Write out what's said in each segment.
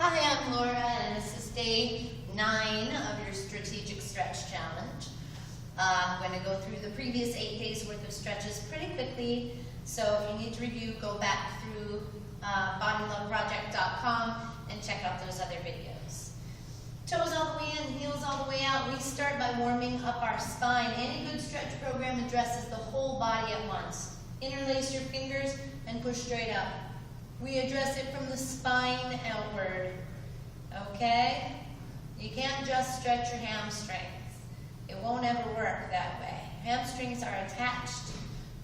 Hi, I'm Laura, and this is day 9 of your strategic stretch challenge. I'm going to go through the previous 8 days worth of stretches pretty quickly, so if you need to review, go back through bodyloveproject.com and check out those other videos. Toes all the way in, heels all the way out. We start by warming up our spine. Any good stretch program addresses the whole body at once. Interlace your fingers and push straight up. We address it from the spine outward, okay? You can't just stretch your hamstrings. It won't ever work that way. Hamstrings are attached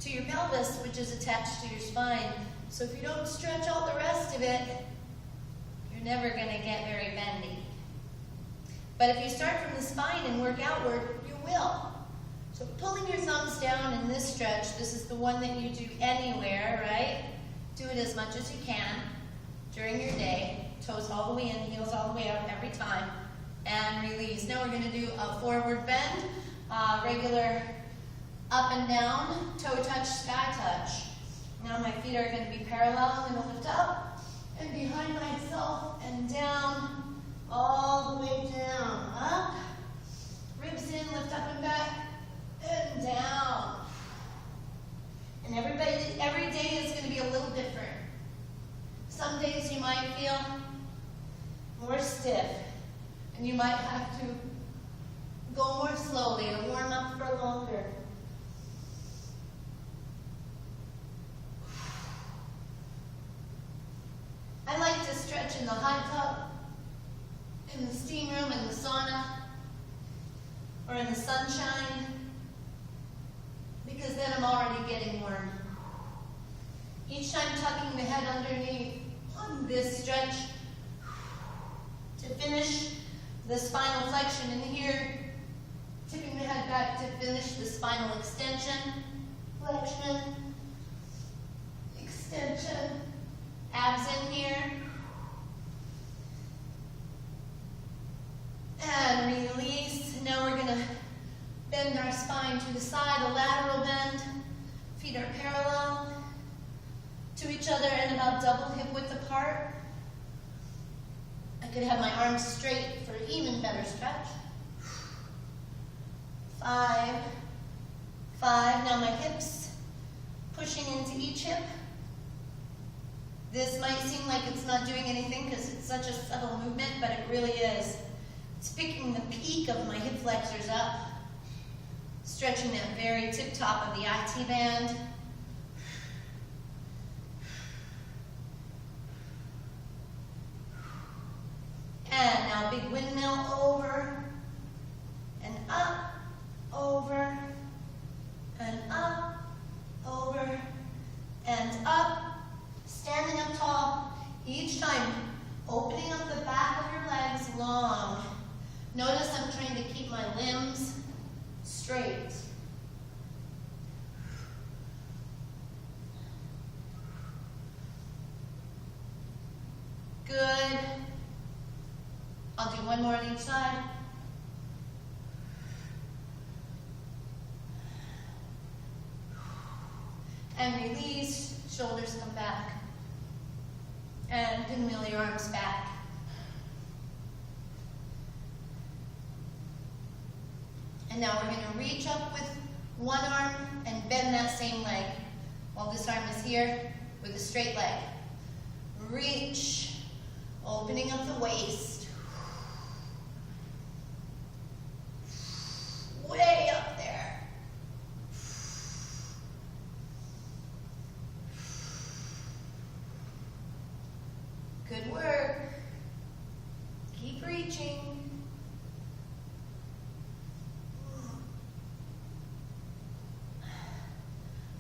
to your pelvis, which is attached to your spine. So if you don't stretch all the rest of it, you're never going to get very bendy. But if you start from the spine and work outward, you will. So pulling your thumbs down in this stretch, this is the one that you do anywhere, right? Do it as much as you can during your day. Toes all the way in, heels all the way out every time. And release. Now we're going to do a forward bend, regular up and down, toe touch, sky touch. Now my feet are going to be parallel. I'm going to lift up and behind myself and down, all the way down. Up, ribs in, lift up and back, and down. And every day is going to be a little different. Some days you might feel more stiff, and you might have to go more slowly or warm up for longer. I like to stretch in the hot tub, in the steam room, in the sauna, or in the sunshine, because then I'm already getting warm. Each time tucking the head underneath on this stretch to finish the spinal flexion in here, tipping the head back to finish the spinal extension, flexion, extension, abs in here, and release. Now we're going to bend our spine to the side, a lateral bend. Feet are parallel to each other and about double hip width apart. I could have my arms straight for an even better stretch. 5. Now my hips pushing into each hip. This might seem like it's not doing anything because it's such a subtle movement, but it really is. It's picking the peak of my hip flexors up, stretching that very tip top of the IT band. And now big windmill over and up, over and up, over and up, standing up tall. Each time opening up the back of your legs long. Notice I'm trying to keep my limbs straight. Good. I'll do one more on each side. And release, shoulders come back. And pinwheel your arms back. And now we're going to reach up with one arm and bend that same leg while this arm is here with a straight leg. Reach, opening up the waist. Way up there. Good work. Keep reaching.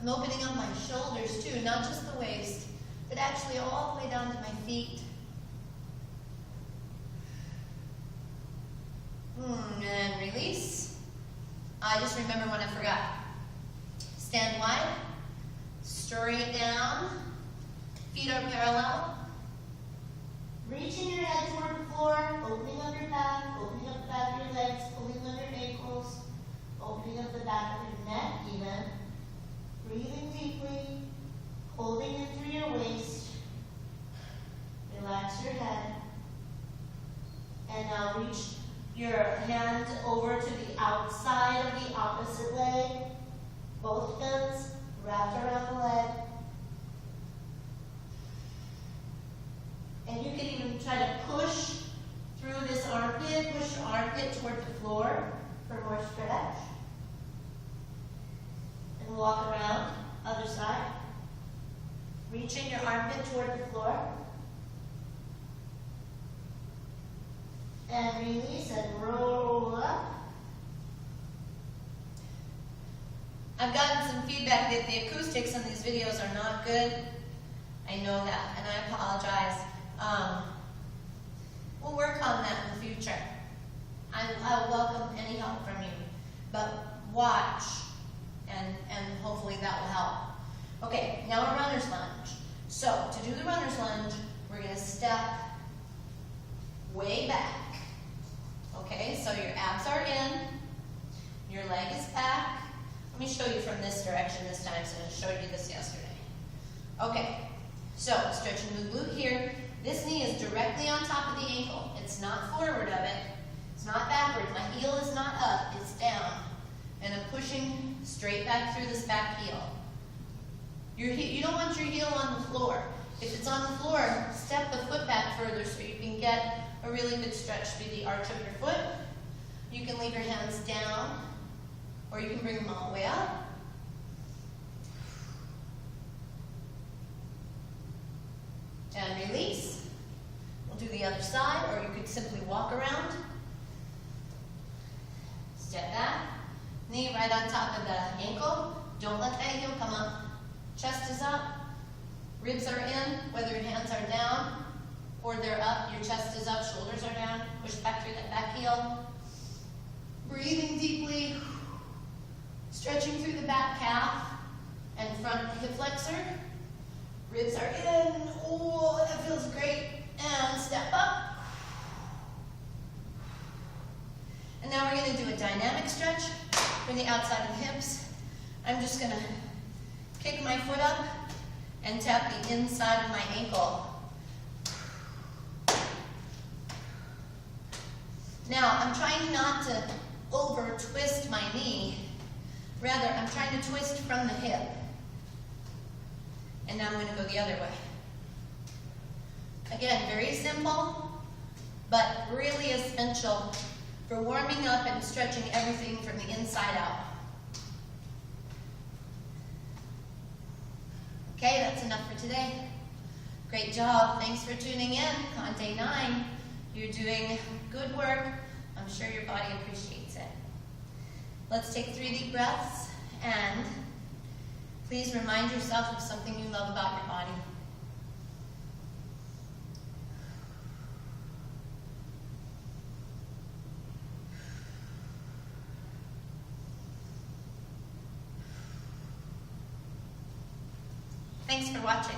I'm opening up my shoulders too, not just the waist, but actually all the way down to my feet. And release. I just remember when I forgot. Stand wide, straight down, feet are parallel. Reaching your head toward the floor, opening up your back, opening up the back of your legs, pulling on your ankles, opening up the back of your neck even. Breathing deeply, holding it through your waist. Relax your head. And now reach your hand over to the outside of the opposite leg. Both hands wrapped around the leg. And you can even try to push through this armpit, push your armpit toward the floor for more stretch. And walk around, other side. Reaching your armpit toward the floor. And release and roll up. I've gotten some feedback that the acoustics in these videos are not good. I know that, and I apologize. We'll work on that in the future. I welcome any help from you. But watch, and hopefully that will help. Okay, now a runner's lunge. So, to do the runner's lunge, we're going to step way back. Okay, so your abs are in, your leg is back. Let me show you from this direction this time, so I showed you this yesterday. Okay, so stretching the glute here. This knee is directly on top of the ankle. It's not forward of it. It's not backward. My heel is not up, it's down. And I'm pushing straight back through this back heel. You don't want your heel on the floor. If it's on the floor, step the foot back further so you can get a really good stretch through the arch of your foot. You can leave your hands down, or you can bring them all the way up. And release. We'll do the other side, or you could simply walk around. Step back. Knee right on top of the ankle. Don't let that heel come up. Chest is up. Ribs are in, whether your hands are down or they're up. Your chest is up, shoulders are down. Push back through that back heel. Breathing deeply. Stretching through the back calf and front hip flexor. Ribs are in. Oh, that feels great. And step up. And now we're going to do a dynamic stretch from the outside of the hips. I'm just going to kick my foot up and tap the inside of my ankle. Now, I'm trying not to over twist my knee. Rather, I'm trying to twist from the hip. And now I'm going to go the other way. Again, very simple, but really essential for warming up and stretching everything from the inside out. Okay, that's enough for today. Great job. Thanks for tuning in on day 9. You're doing good work. I'm sure your body appreciates it. Let's take 3 deep breaths, and please remind yourself of something you love about your body. Thanks for watching.